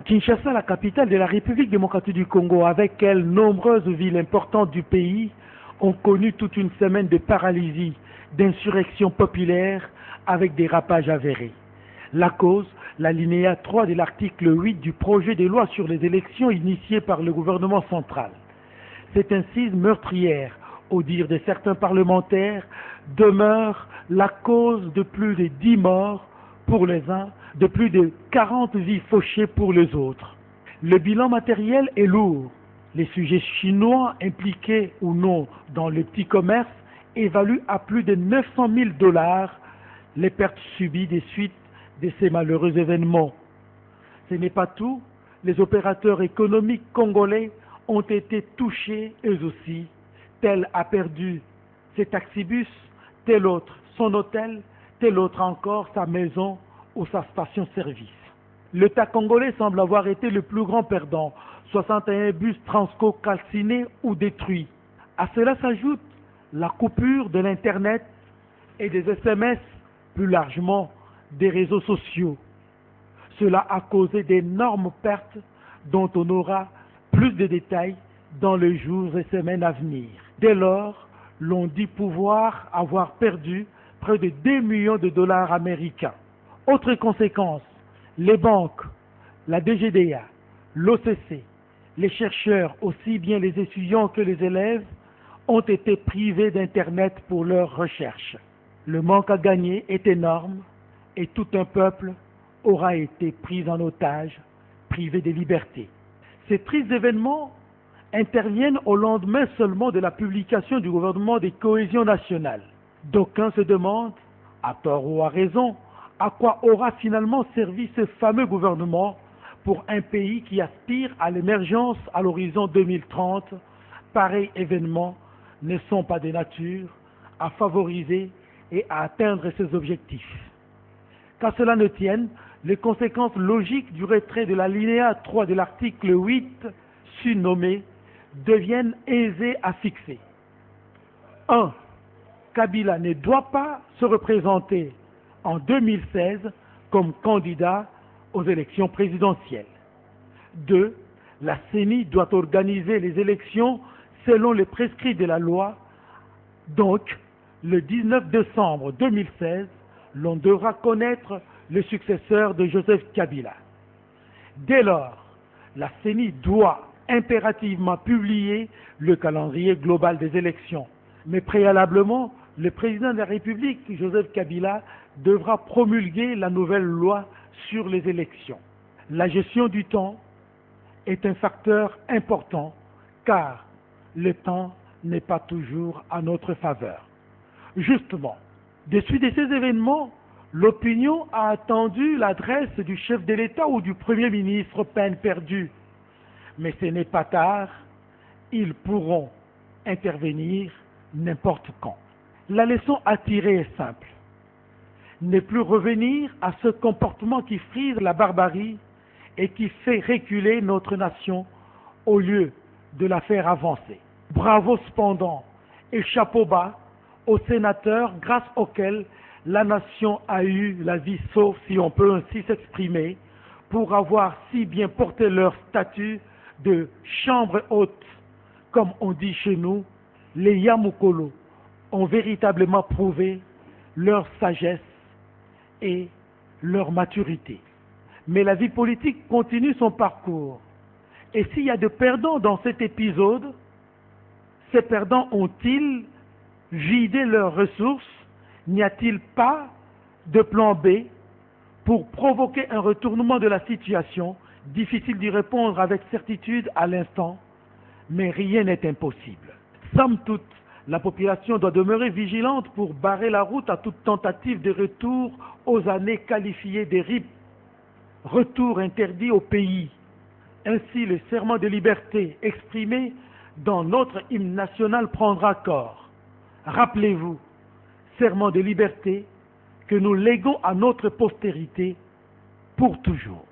Kinshasa, la capitale de la République démocratique du Congo, avec elle, nombreuses villes importantes du pays ont connu toute une semaine de paralysie, d'insurrection populaire avec des rapages avérés. La cause, l'alinéa 3 de l'article 8 du projet de loi sur les élections initié par le gouvernement central. Cette incise meurtrière, au dire de certains parlementaires, demeure la cause de plus de 10 morts pour les uns, de plus de 40 vies fauchées pour les autres. Le bilan matériel est lourd. Les sujets chinois impliqués ou non dans le petit commerce évaluent à plus de 900 000 $ les pertes subies des suites de ces malheureux événements. Ce n'est pas tout, les opérateurs économiques congolais ont été touchés eux aussi. Tel a perdu ses taxibus, tel autre son hôtel, tel autre encore sa maison ou sa station-service. L'État congolais semble avoir été le plus grand perdant, 61 bus Transco calcinés ou détruits. À cela s'ajoute la coupure de l'Internet et des SMS, plus largement des réseaux sociaux. Cela a causé d'énormes pertes dont on aura plus de détails dans les jours et semaines à venir. Dès lors, l'on dit pouvoir avoir perdu près de 2 millions de $ américains. Autre conséquence, les banques, la DGDA, l'OCC, les chercheurs, aussi bien les étudiants que les élèves, ont été privés d'Internet pour leurs recherches. Le manque à gagner est énorme et tout un peuple aura été pris en otage, privé de liberté. Ces tristes événements interviennent au lendemain seulement de la publication du gouvernement de cohésion nationale. D'aucuns se demandent, à tort ou à raison, à quoi aura finalement servi ce fameux gouvernement pour un pays qui aspire à l'émergence à l'horizon 2030. Pareils événements ne sont pas de nature à favoriser et à atteindre ces objectifs. Qu'à cela ne tienne, les conséquences logiques du retrait de l'alinéa 3 de l'article 8, surnommé, deviennent aisées à fixer. 1. Kabila ne doit pas se représenter en 2016 comme candidat aux élections présidentielles. 2. La CENI doit organiser les élections selon les prescrits de la loi. Donc, le 19 décembre 2016, l'on devra connaître le successeur de Joseph Kabila. Dès lors, la CENI doit impérativement publier le calendrier global des élections. Mais préalablement, le président de la République, Joseph Kabila, devra promulguer la nouvelle loi sur les élections. La gestion du temps est un facteur important car le temps n'est pas toujours à notre faveur. Justement, de suite de ces événements, l'opinion a attendu l'adresse du chef de l'État ou du Premier ministre peine perdue. Mais ce n'est pas tard, ils pourront intervenir n'importe quand. La leçon à tirer est simple. Ne plus revenir à ce comportement qui frise la barbarie et qui fait reculer notre nation au lieu de la faire avancer. Bravo cependant et chapeau bas aux sénateurs grâce auxquels la nation a eu la vie sauve, si on peut ainsi s'exprimer, pour avoir si bien porté leur statut de chambre haute. Comme on dit chez nous, les Yamoukolo ont véritablement prouvé leur sagesse et leur maturité. Mais la vie politique continue son parcours. Et s'il y a de perdants dans cet épisode, ces perdants ont-ils vidé leurs ressources? N'y a-t-il pas de plan B pour provoquer un retournement de la situation? Difficile d'y répondre avec certitude à l'instant, mais rien n'est impossible. Somme toute, la population doit demeurer vigilante pour barrer la route à toute tentative de retour aux années qualifiées des RIP, retour interdit au pays. Ainsi, le serment de liberté exprimé dans notre hymne national prendra corps. Rappelez-vous, serment de liberté que nous léguons à notre postérité pour toujours.